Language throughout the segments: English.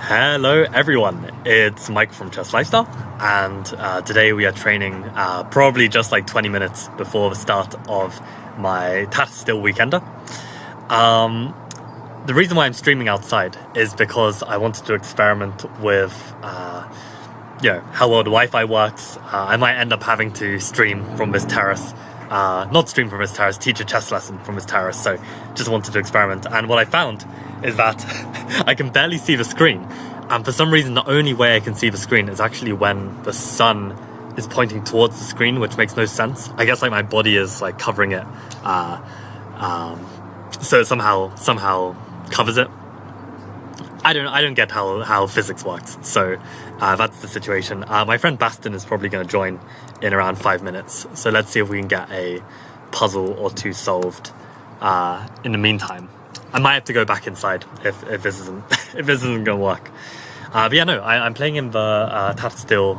Hello everyone, it's Mike from Chess Lifestyle, and today we are training probably just like 20 minutes before the start of my Tata Still Weekender. The reason why I'm streaming outside is because I wanted to experiment with how well the Wi-Fi works. I might end up having to stream from this terrace. Not stream from this terrace, teach a chess lesson from this terrace, so just wanted to experiment. And what I found is that I can barely see the screen, and for some reason the only way I can see the screen is actually when the sun is pointing towards the screen, which makes no sense. I guess like my body is like covering it, so it somehow covers it. I don't get how physics works, so that's the situation. My friend Baston is probably going to join in around 5 minutes, so let's see if we can get a puzzle or two solved in the meantime. I might have to go back inside if this isn't if this isn't going to work. But yeah, no, I'm playing in the Tata Still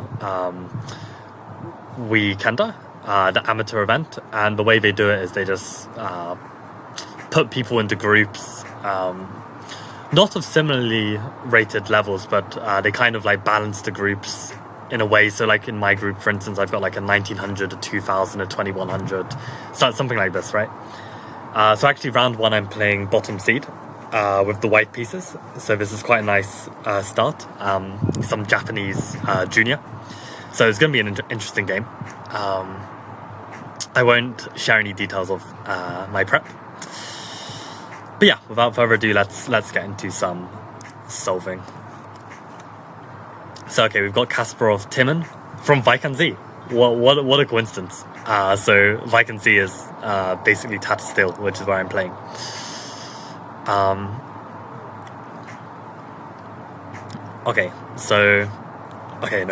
Weekender, the amateur event, and the way they do it is they just put people into groups, not of similarly rated levels, but they kind of like balance the groups in a way. So like in my group, for instance, I've got like a 1900, a 2000, a 2100, so something like this, right? So actually round one I'm playing bottom seed with the white pieces, so this is quite a nice start. Some Japanese junior, so it's going to be an interesting game. I won't share any details of my prep, but yeah, without further ado, let's get into some solving. So okay, we've got Kasparov Timon from Vikan Z. What a coincidence. So Vikan Z is basically Tata Still, which is where I'm playing. No,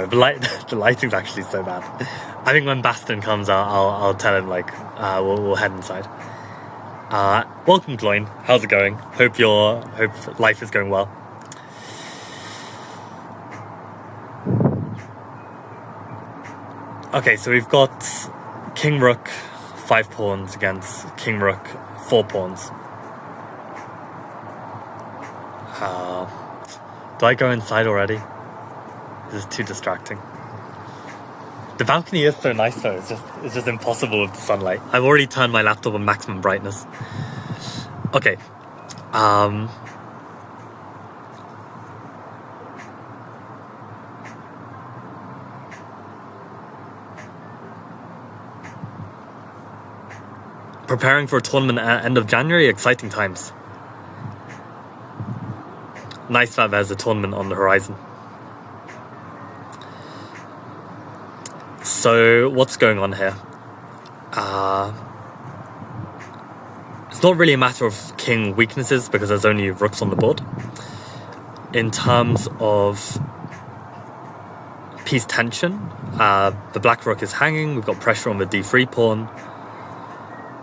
the lighting's actually so bad. I think when Baston comes out, I'll tell him like we'll head inside. Welcome, Gloin. How's it going? Hope life is going well. Okay, so we've got King Rook 5 pawns against King Rook 4 pawns. Do I go inside already? This is too distracting. The balcony is so nice though, it's just impossible with the sunlight. I've already turned my laptop on maximum brightness. Okay. Preparing for a tournament at end of January, exciting times. Nice that there's a tournament on the horizon. So what's going on here? It's not really a matter of king weaknesses because there's only rooks on the board. In terms of piece tension, the black rook is hanging, we've got pressure on the d3 pawn.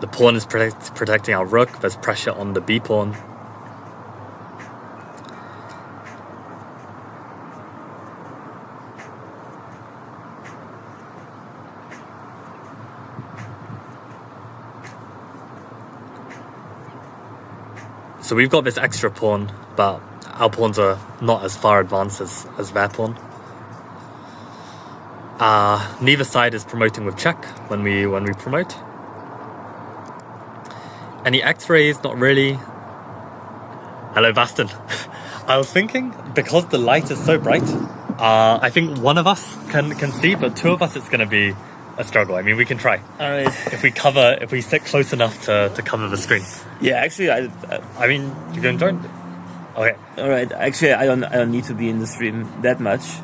The pawn is protecting our rook, there's pressure on the b pawn. So we've got this extra pawn, but our pawns are not as far advanced as their pawn. Neither side is promoting with check when we promote. Any X-rays? Not really. Hello, Baston. I was thinking, because the light is so bright, I think one of us can see, but two of us it's going to be a struggle. I mean, we can try. Alright. If we sit close enough to cover the screen. Yeah, actually, I mean, you're going to join? Okay. Alright, actually, I don't need to be in the stream that much.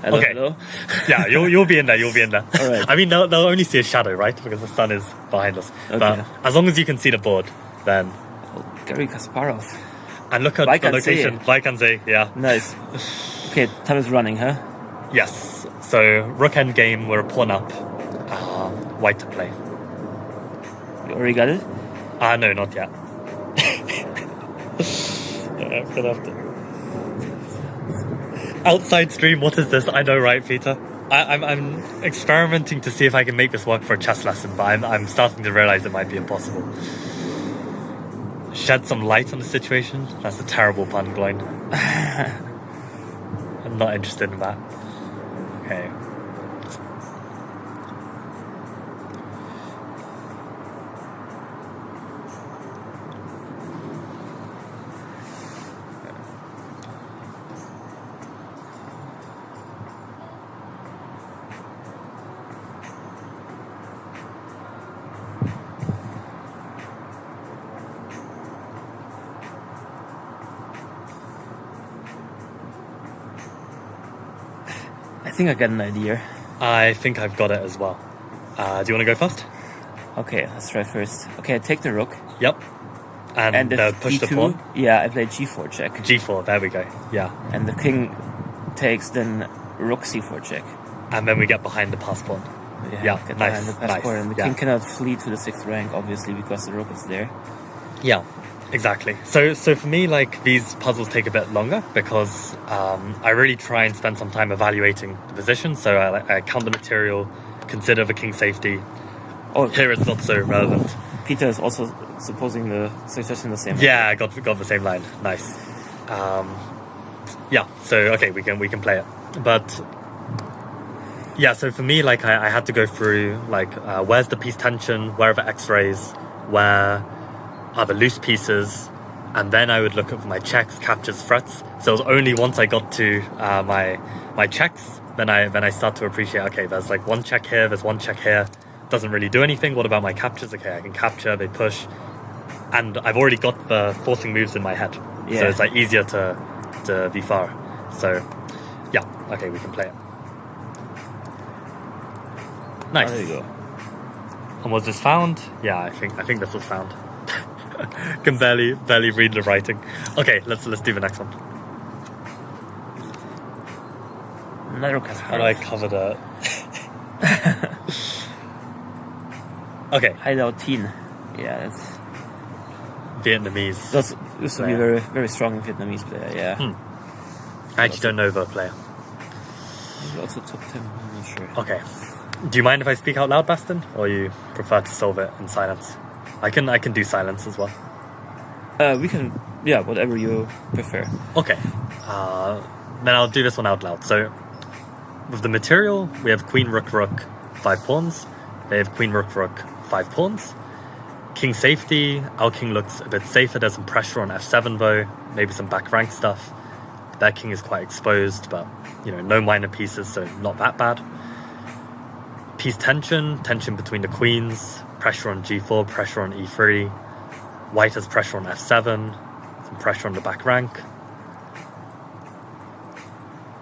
Hello. Yeah, you'll be in there. All right. I mean, they'll only see a shadow, right? Because the sun is behind us. Okay. But as long as you can see the board, then. Garry Kasparov. And look at the location. Vikan Z, yeah. Nice. Okay, time is running, huh? Yes. So rook end game. We're a pawn up. White to play. You already got it? No, not yet. I'm gonna have to. Outside stream, what is this? I know, right, Peter? I'm experimenting to see if I can make this work for a chess lesson, but I'm starting to realize it might be impossible. Shed some light on the situation? That's a terrible pun, Gloin. not interested in that. Okay. I think I got an idea. I think I've got it as well. Do you want to go first? Okay, let's try first. Okay, I take the rook. Yep. And if push the d2, pawn? yeah, I play g4 check. G4, there we go. Yeah. And the king takes, then rook c4 check. And then we get behind the pass pawn. Yeah, get nice, behind the passport, nice, and the yeah. king cannot flee to the 6th rank, obviously, because the rook is there. Yeah, exactly. So for me, like, these puzzles take a bit longer because I really try and spend some time evaluating the position. So I count the material, consider the king's safety. Oh, Here it's not so relevant. Peter is also supposing the suggestion the same. Yeah, I got the same line. Nice. Yeah. So okay, we can play it. But yeah, so for me, like I had to go through like where's the piece tension, where are the X-rays, where are the loose pieces, and then I would look at my checks, captures, threats. So it was only once I got to my checks, then I start to appreciate. Okay, there's like one check here, there's one check here. Doesn't really do anything. What about my captures? Okay, I can capture, they push, and I've already got the forcing moves in my head, so it's like easier to be far. So yeah, okay, we can play it. Nice. Oh, there you go. And was this found? Yeah, I think this was found. Can barely read the writing. Okay, let's do the next one. How do I cover the? Okay. Hideout Teen. Yeah, that's Vietnamese. That's used to be very, very strong Vietnamese player, yeah. I actually don't know the player. He also took him, I'm not sure. Okay. Do you mind if I speak out loud, Baston? Or you prefer to solve it in silence? I can do silence as well. We can, yeah, whatever you prefer. Okay. Then I'll do this one out loud. So, with the material, we have queen, rook, rook, 5 pawns. They have queen, rook, rook, 5 pawns. King safety, our king looks a bit safer. There's some pressure on f7 though, maybe some back rank stuff. Their king is quite exposed, but no minor pieces, so not that bad. Piece tension between the queens, pressure on g4, pressure on e3. White has pressure on f7, some pressure on the back rank.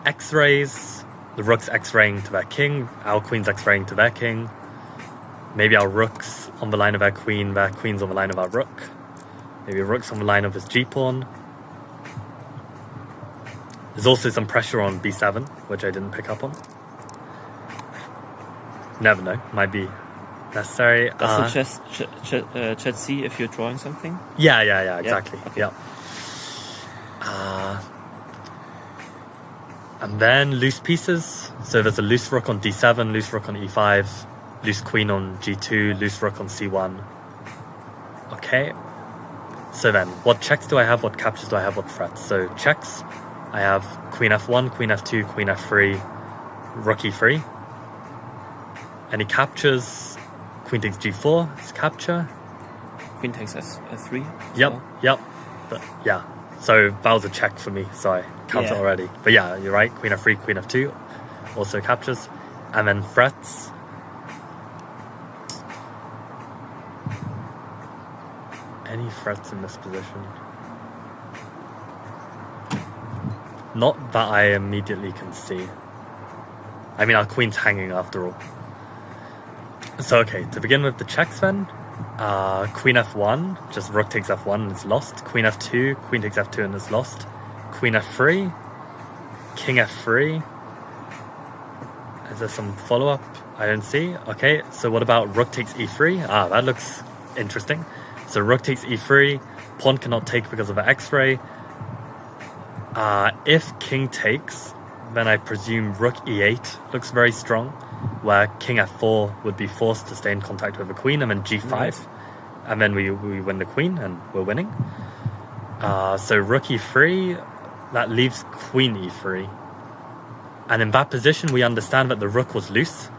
X-rays, the rook's X-raying to their king, our queen's X-raying to their king. Maybe our rook's on the line of our queen, their queen's on the line of our rook. Maybe rook's on the line of his g-pawn. There's also some pressure on b7, which I didn't pick up on. Never know, might be necessary. Does the chat see if you're drawing something? Yeah, exactly. Yeah. Okay. Yeah. And then loose pieces. So there's a loose rook on d7, loose rook on e5, loose queen on g2, loose rook on c1. Okay. So then, what checks do I have? What captures do I have? What threats? So checks, I have queen f1, queen f2, queen f3, rook e3. Any captures? Queen takes g4, it's capture. Queen takes f3. Yep. But yeah, so that was a check for me, so I counted already. But yeah, you're right, queen f3, queen f2 also captures. And then threats. Any threats in this position? Not that I immediately can see. I mean, our queen's hanging after all. So okay, to begin with the checks then, queen f1, just rook takes f1 and it's lost. Queen f2, queen takes f2 and it's lost. Queen f3, king f3. Is there some follow-up? I don't see. Okay, so what about rook takes e3? That looks interesting. So rook takes e3, pawn cannot take because of an x-ray. If king takes, then I presume rook e8 looks very strong, where king f4 would be forced to stay in contact with the queen, and then g5, and then we win the queen, and we're winning. So rook e3, that leaves queen e3. And in that position, we understand that the rook was loose.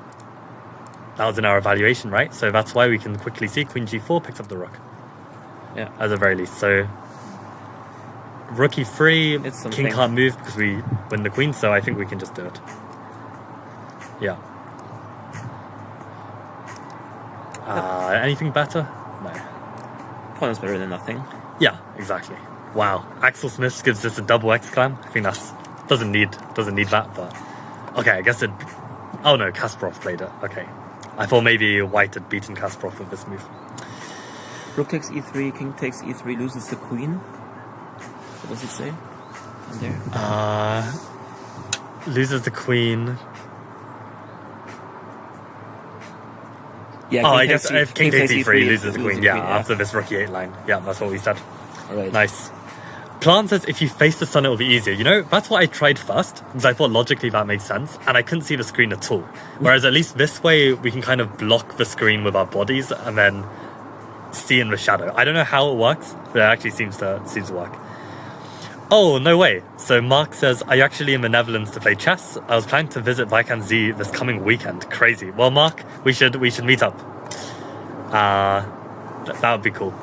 That was in our evaluation, right? So that's why we can quickly see queen g4 picks up the rook. Yeah. At the very least. So rook e3, It's king something. can't move because we win the queen, so I think we can just do it. Yeah. Anything better? No. Pawn's better than nothing. Yeah, exactly. Wow. Axel Smith gives this a double exclam. I think that's doesn't need that, but okay, I guess it. Oh no, Kasparov played it. Okay, I thought maybe White had beaten Kasparov with this move. Rook takes e3, king takes e3, loses the queen. What does it say? On there. Loses the queen. Yeah. Oh, I guess if king takes e3, loses the queen. Yeah, after this rook e8 line. Yeah, that's what we said. All right. Nice. Plan says if you face the sun, it'll be easier. You know, that's what I tried first, because I thought logically that makes sense, and I couldn't see the screen at all. Whereas at least this way, we can kind of block the screen with our bodies and then see in the shadow. I don't know how it works, but it actually seems to work. Oh, no way. So Mark says, are you actually in the Netherlands to play chess? I was planning to visit Vaikan Z this coming weekend. Crazy. Well, Mark, we should meet up. That would be cool.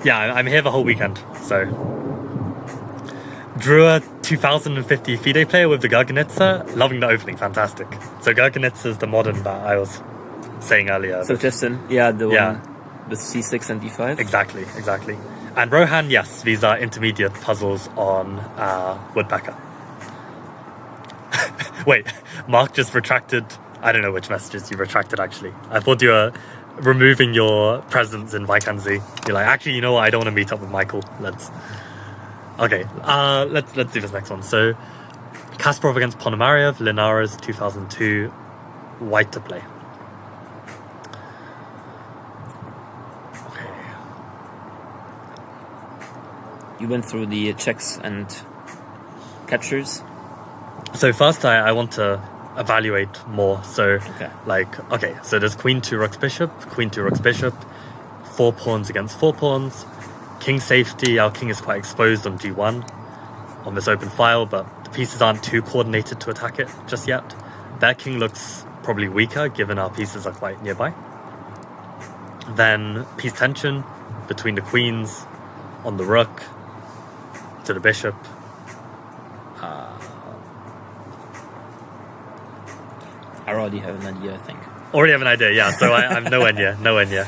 Yeah, I'm here the whole weekend, so. Drew a 2050 FIDE player with the Gurgenitzer. Loving the opening, fantastic. So Gurgenitzer is the modern that I was saying earlier. So Justin, the one with c6 and d5? Exactly. And Rohan, yes, these are intermediate puzzles on Woodpecker. Wait, Mark just retracted. I don't know which messages you retracted, actually. I thought you were removing your presence in Vaikanzi. You're like, actually, you know what? I don't want to meet up with Michael. Let's do this next one. So, Kasparov against Ponomarev, Linares, 2002, White to play. Okay. You went through the checks and captures. So first, I want to evaluate more. So, Okay. So there's queen 2 rooks bishop, 4 pawns against 4 pawns, king safety. Our king is quite exposed on g1 on this open file, but the pieces aren't too coordinated to attack it just yet. Their king looks probably weaker given our pieces are quite nearby. Then piece tension between the queens on the rook to the bishop. I already have an idea, I think. Already have an idea, yeah. So I'm nowhere near. No idea.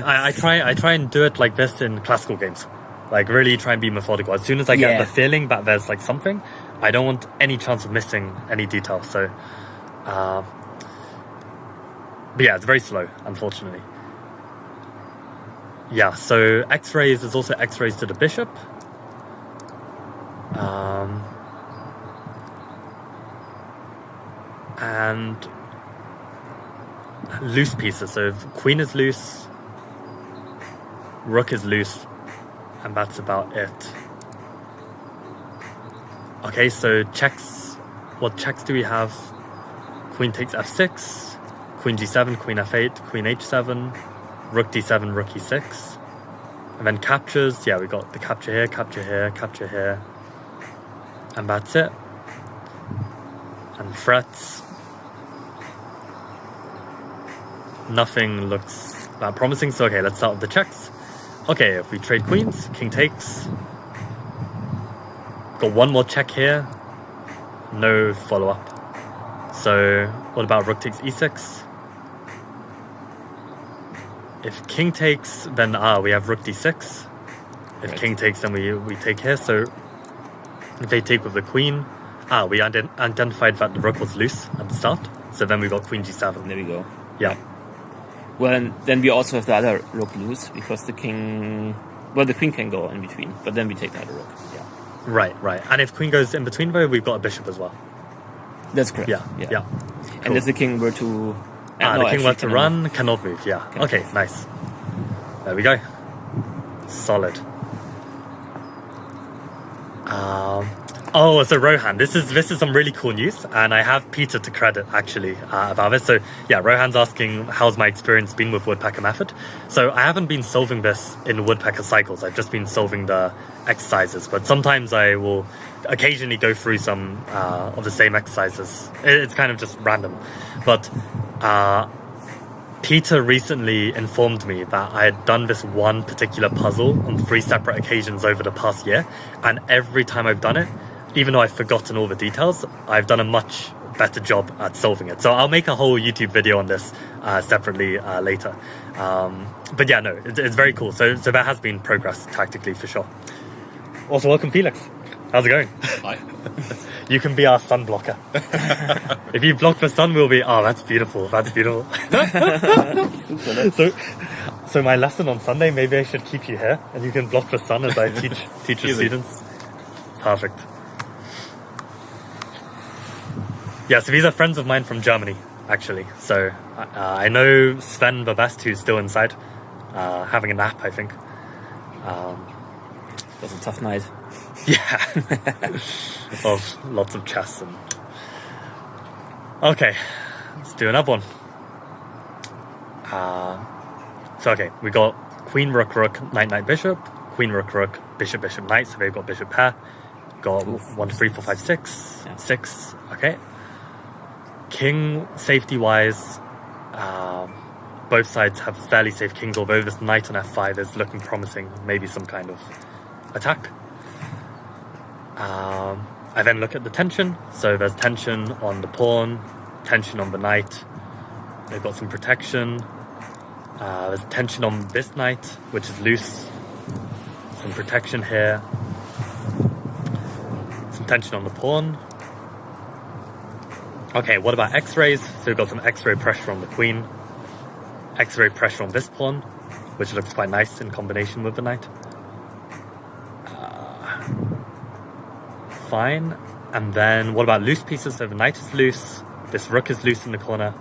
I try and do it like this in classical games, like really try and be methodical. As soon as I get the feeling that there's like something, I don't want any chance of missing any detail. So, but yeah, it's very slow, unfortunately. Yeah. So X-rays, there's also X-rays to the bishop. And loose pieces. So if queen is loose, rook is loose, and that's about it. Okay, so checks. What checks do we have? Queen takes f6, queen g7, queen f8, queen h7, rook d7, rook e6. And then captures. Yeah, we got the capture here, capture here, capture here. And that's it. And threats. Nothing looks that promising, so okay, let's start with the checks. Okay, if we trade queens, king takes. Got one more check here. No follow-up. So, what about rook takes e6? If king takes, then we have rook d6. If king takes, then we take here. So, if they take with the queen, we identified that the rook was loose at the start. So then we got queen g7. There we go. Yeah. Well, and then we also have the other rook loose because the king... Well, the queen can go in between, but then we take the other rook. Yeah. Right. And if queen goes in between, though, we've got a bishop as well. That's correct. Yeah. Cool. And if the king were to... the king were to run, cannot move, yeah. Okay, nice. There we go. Solid. Oh, so Rohan, this is some really cool news, and I have Peter to credit actually about this. So yeah, Rohan's asking how's my experience been with Woodpecker method. So I haven't been solving this in Woodpecker cycles. I've just been solving the exercises, but sometimes I will occasionally go through some of the same exercises. It's kind of just random, but Peter recently informed me that I had done this one particular puzzle on 3 separate occasions over the past year, and every time I've done it, even though I've forgotten all the details, I've done a much better job at solving it. So I'll make a whole YouTube video on this separately later. But yeah, no, it's very cool. So there has been progress tactically for sure. Also, welcome Felix. How's it going? Hi. You can be our sun blocker. If you block the sun, we'll be, oh, that's beautiful. That's beautiful. So my lesson on Sunday, maybe I should keep you here and you can block the sun as I teach the students. Perfect. Yeah, so these are friends of mine from Germany, actually. So I know Sven the best, who's still inside, having a nap, I think. It was a tough night. Yeah. Of lots of chess and... Okay, let's do another one. So okay, we got Queen, Rook, Rook, Knight, Knight, Bishop. Queen, Rook, Rook, Bishop, Bishop, Knight. So they've got Bishop pair. Got 1, 2, 3, 4, 5, 6. Yeah. 6, okay. King, safety-wise, both sides have fairly safe kings, although this knight on f5 is looking promising, maybe some kind of attack. I then look at the tension, so there's tension on the pawn, tension on the knight, they've got some protection, there's tension on this knight, which is loose, some protection here, some tension on the pawn. Okay, what about x-rays? So we've got some x-ray pressure on the queen, x-ray pressure on this pawn, which looks quite nice in combination with the knight. Fine. And then what about loose pieces? So the knight is loose, this rook is loose in the corner,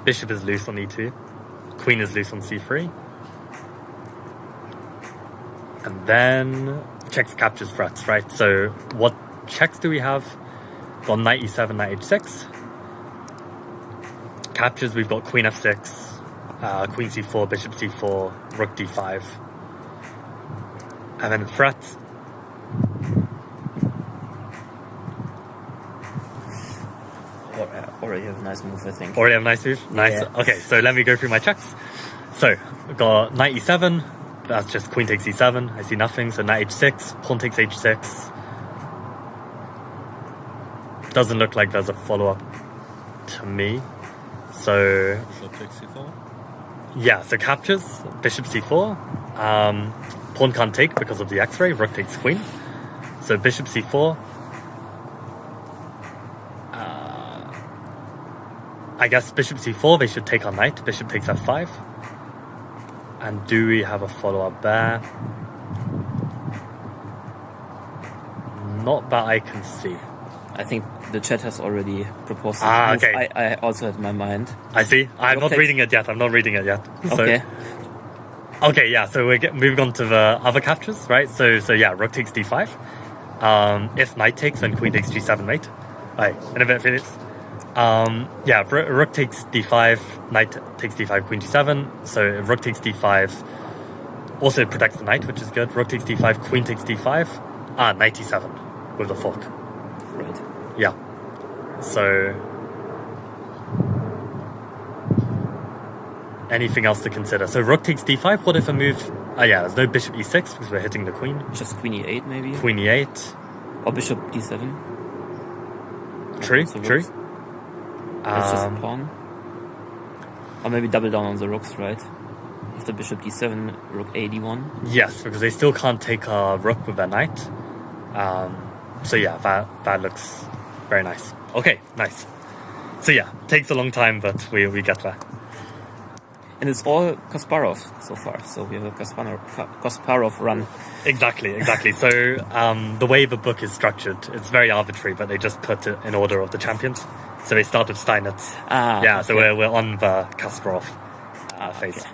bishop is loose on e2, queen is loose on c3, and then checks, captures, threats, right? So what checks do we have? Got knight e7, knight h6. Captures, we've got queen f6, queen c4, bishop c4, rook d5. And then threats. Already have a nice move, I think. Already have a nice move? Nice. Yeah. Okay, so let me go through my checks. So, we've got knight e7. That's just queen takes e7. I see nothing. So knight h6, pawn takes h6. Doesn't look like there's a follow-up to me. So... Bishop takes c4. Yeah, so captures, bishop c4. Pawn can't take because of the x-ray. Rook takes queen. So bishop c4. I guess bishop c4, they should take our knight. Bishop takes f5. And do we have a follow-up there? Not that I can see. I think the chat has already proposed Ah, move. okay. I also had in my mind. I see. I'm Rook not takes- reading it yet. So, Okay. Okay, yeah, so we're moving on to the other captures, right? So yeah, rook takes d5. If knight takes, then queen takes g7, mate. Right, in a bit, Felix. Yeah, rook takes d5, knight takes d5, queen g7. So rook takes d5 also protects the knight, which is good. Rook takes d5, queen takes d5. Knight e7 with the fork. Right. Yeah. So... anything else to consider? So rook takes d5. What if a move... yeah, there's no bishop e6 because we're hitting the queen. Just queen e8 maybe? Queen e8. Or bishop d7? True, Also true. works. That's just a pawn. Or maybe double down on the rooks, right? After bishop d7, rook a d1. Yes, because they still can't take a rook with their knight. So yeah, that looks very nice. Okay, nice. So yeah, takes a long time, but we get there. And it's all Kasparov so far. So we have a Kasparov run. Exactly. So the way the book is structured, it's very arbitrary, but they just put it in order of the champions. So they start with Steinitz. Yeah, so we're on the Kasparov phase.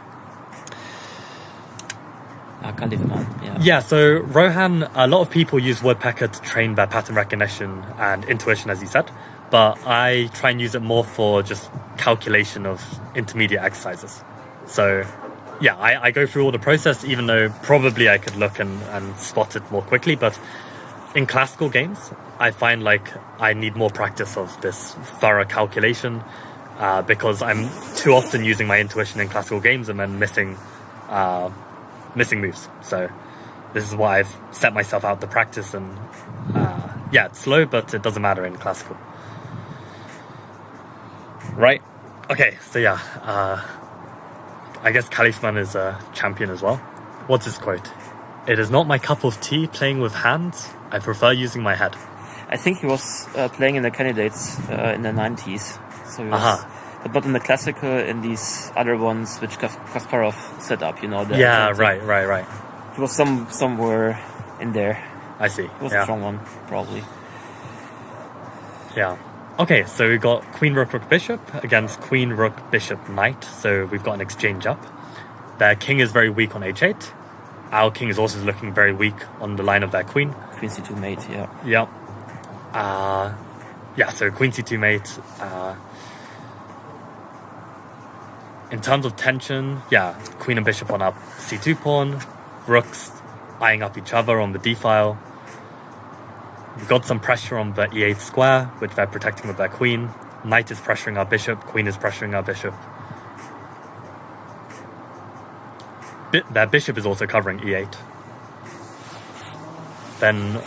Kalifman, yeah. Yeah, so Rohan, a lot of people use Woodpecker to train their pattern recognition and intuition, as you said. But I try and use it more for just calculation of intermediate exercises. So, yeah, I go through all the process, even though probably I could look and spot it more quickly. But in classical games, I find like I need more practice of this thorough calculation because I'm too often using my intuition in classical games and then missing moves. So this is why I've set myself out to practice, and yeah, it's slow, but it doesn't matter in classical. Right. Okay, so yeah, I guess Kalifman is a champion as well. What's his quote? "It is not my cup of tea playing with hands. I prefer using my head." I think he was playing in the candidates in the 90s. So he was, but in the classical, in these other ones which Kasparov set up, you know. Yeah, right. He was somewhere in there. I see. He was a strong one, probably. Yeah. Okay, so we've got Queen, Rook, Rook, Bishop against Queen, Rook, Bishop, Knight. So we've got an exchange up. Their king is very weak on h8. Our king is also looking very weak on the line of their queen. Queen c2 mate, yeah. Yep. Yeah, so Queen c2 mate. In terms of tension, yeah, Queen and Bishop on up c2 pawn. Rooks eyeing up each other on the d file. We've got some pressure on the e8 square, which they're protecting with their queen. Knight is pressuring our bishop. Queen is pressuring our bishop. Their bishop is also covering e8. Then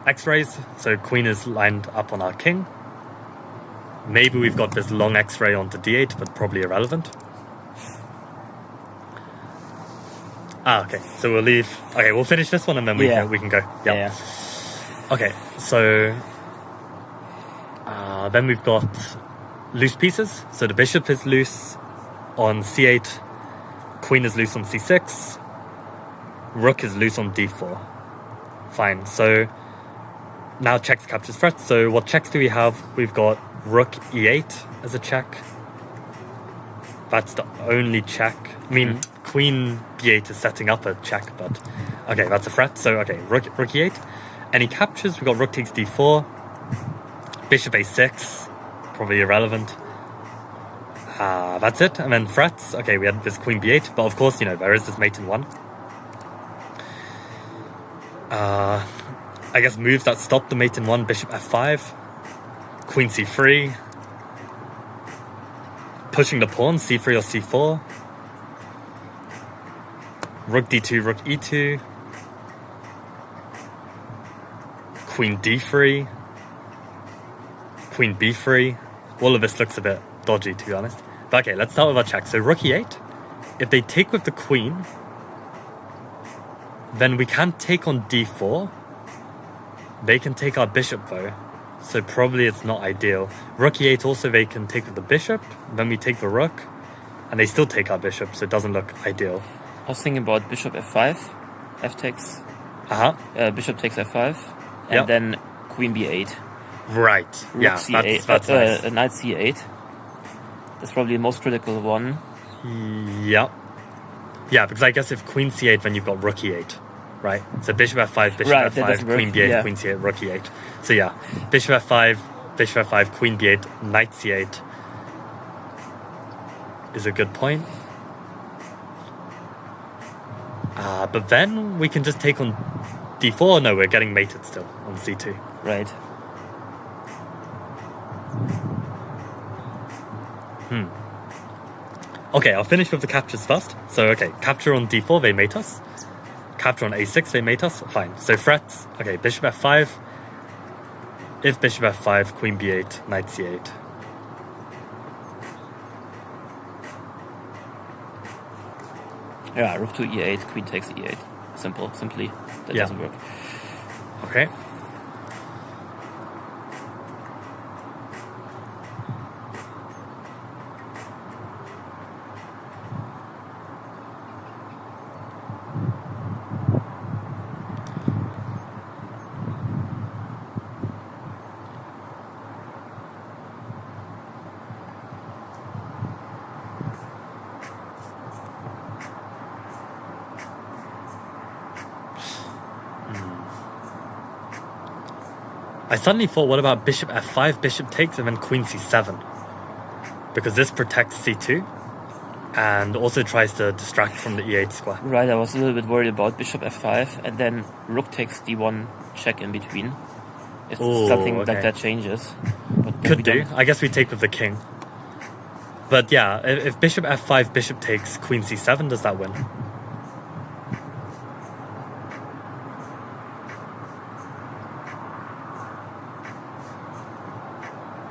x-rays. So queen is lined up on our king. Maybe we've got this long x-ray onto d8, but probably irrelevant. Okay, so we'll leave. Okay, we'll finish this one and then we can go. Yep. Yeah. Okay, so then we've got loose pieces. So the bishop is loose on c8, queen is loose on c6, rook is loose on d4. Fine, so now checks captures threats. So what checks do we have? We've got rook e8 as a check. That's the only check. I mean, queen b8 is setting up a check, but okay, that's a threat. So okay, rook e8. Any captures? We've got rook takes d4, bishop a6, probably irrelevant. That's it. And then threats. Okay, we had this queen b8, but of course, you know, there is this mate in 1. I guess moves that stop the mate in 1, bishop f5, queen c3, pushing the pawn, c3 or c4, rook d2, rook e2, queen d3, queen b3. All of this looks a bit dodgy, to be honest. But okay, let's start with our check. So rook e8. If they take with the queen, then we can't take on d4. They can take our bishop though, so probably it's not ideal. Rook e8 also, they can take with the bishop, then we take the rook, and they still take our bishop, so it doesn't look ideal. I was thinking about bishop f5, f takes, bishop takes f5, and then queen b8. Right, Rook yeah, c8, that's nice. Knight c8. That's probably the most critical one. Yeah. Yeah, because I guess if queen c8, then you've got rook e8. Right, so bishop f5, bishop f5, queen b8, queen c8, rook e8. So yeah, bishop f5, bishop f5, queen b8, knight c8 is a good point. But then we can just take on d4. No, we're getting mated still on c2. Right. Okay, I'll finish with the captures first. So okay, capture on d4, they mate us. Capture on a6, they mate us. Fine. So threats. Okay, bishop f5. If bishop f5, queen b8, knight c8. Yeah, rook to e8, queen takes e8. Simply. That doesn't work. Okay. I suddenly thought, what about bishop f5, bishop takes, and then queen c7? Because this protects c2 and also tries to distract from the e8 square. Right, I was a little bit worried about bishop f5 and then rook takes d1 check in between. If something like that changes. But Could do. I guess we take with the king. But yeah, if bishop f5, bishop takes, queen c7, does that win?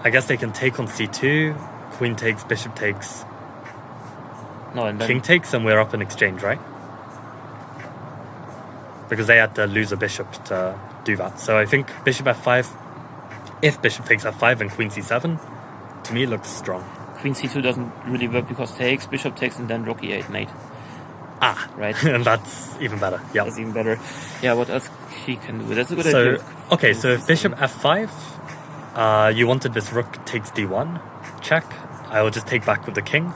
I guess they can take on c2, queen takes, bishop takes, no, and then king takes, and we're up in exchange, right? Because they had to lose a bishop to do that. So I think bishop f5, if bishop takes f5 and queen c7, to me it looks strong. queen c2 doesn't really work because takes, bishop takes, and then rook e8 mate. Ah, right. And that's even better. Yeah, that's even better. Yeah, what else he can do? That's a good idea. Okay, so if bishop f5, you wanted this rook takes d1 check. I will just take back with the king.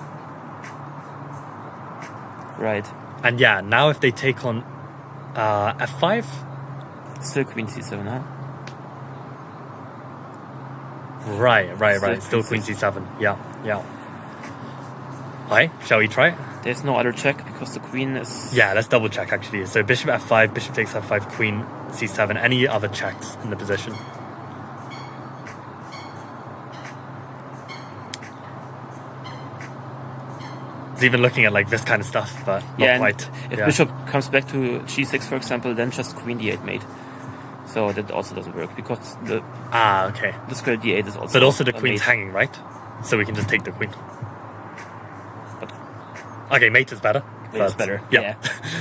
Right. And yeah, now if they take on f5, still queen c7, huh? Right. Still queen c7. Yeah. Alright, shall we try it? There's no other check because the queen is... Yeah, let's double check actually. So bishop f5, bishop takes f5, queen c7, any other checks in the position? It's even looking at like this kind of stuff, but not quite. If bishop comes back to g6, for example, then just queen d8 mate. So that also doesn't work because the okay. The square d8 is also... But also the queen's hanging, right? So we can just take the queen. But okay, mate is better. Mate is better, yeah.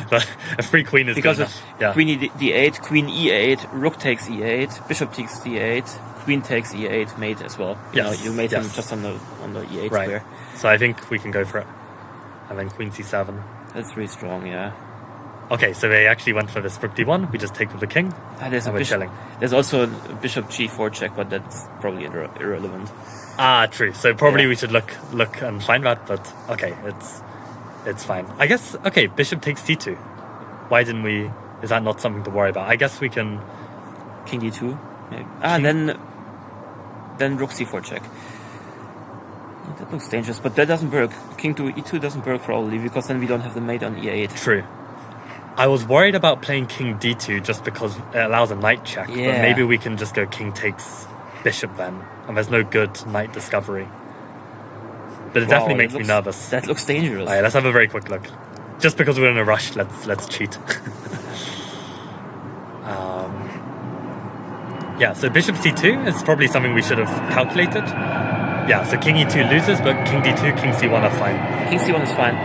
But a free queen is because good enough. Queen d8, queen e8, rook takes e8, bishop takes d8, queen takes e8, mate as well. You mate him just on the e8 square. So I think we can go for it. And then queen c7. That's really strong, yeah. Okay, so they actually went for this rook d1. We just take with the king. There's and we're chilling. There's also a bishop g4 check, but that's probably irrelevant. True. So probably we should look and find that, but okay, it's fine. I guess, okay, bishop takes c2. Why didn't we... Is that not something to worry about? I guess we can... King d2. Then rook c4 check. That looks dangerous, but that doesn't work. King to e2 doesn't work probably, because then we don't have the mate on e8. True. I was worried about playing king d2 just because it allows a knight check. Yeah. But maybe we can just go king takes bishop then, and there's no good knight discovery. But it definitely makes me nervous. That looks dangerous. Alright, let's have a very quick look. Just because we're in a rush, let's cheat. Yeah, so bishop c2 is probably something we should have calculated. Yeah, so king e2 loses, but king d2, king c1 are fine. King c1 is fine.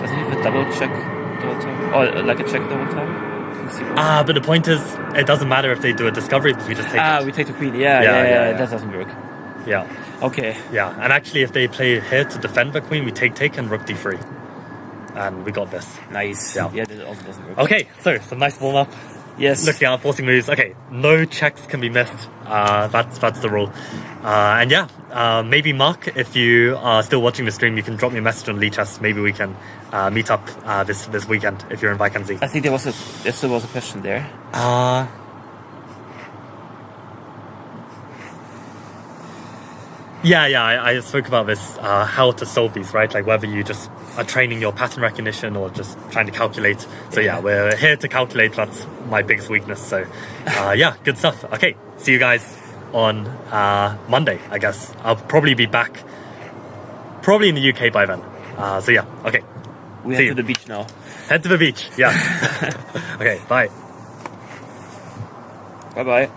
Doesn't he have a double check the whole time? Or like a check the whole time? King c1. But the point is, it doesn't matter if they do a discovery, because we just take it. We take the queen. Yeah. That doesn't work. Yeah. Okay. Yeah, and actually if they play here to defend the queen, we take and rook d3. And we got this. Nice. Yeah, that also doesn't work. Okay, so some nice warm-up. Yes. Looking out, forcing moves. Okay, no checks can be missed. That's the rule. And yeah, maybe Mark, if you are still watching the stream, you can drop me a message on Lichess. Maybe we can meet up this weekend if you're in Vacancy. I think there still was a question there. Yeah, I spoke about this, how to solve these, right? Like whether you just are training your pattern recognition or just trying to calculate. So yeah, we're here to calculate. That's my biggest weakness. So yeah, good stuff. Okay, see you guys on Monday, I guess. I'll probably be back, probably in the UK by then. So yeah, okay. We head to the beach now. Head to the beach, yeah. Okay, bye. Bye-bye.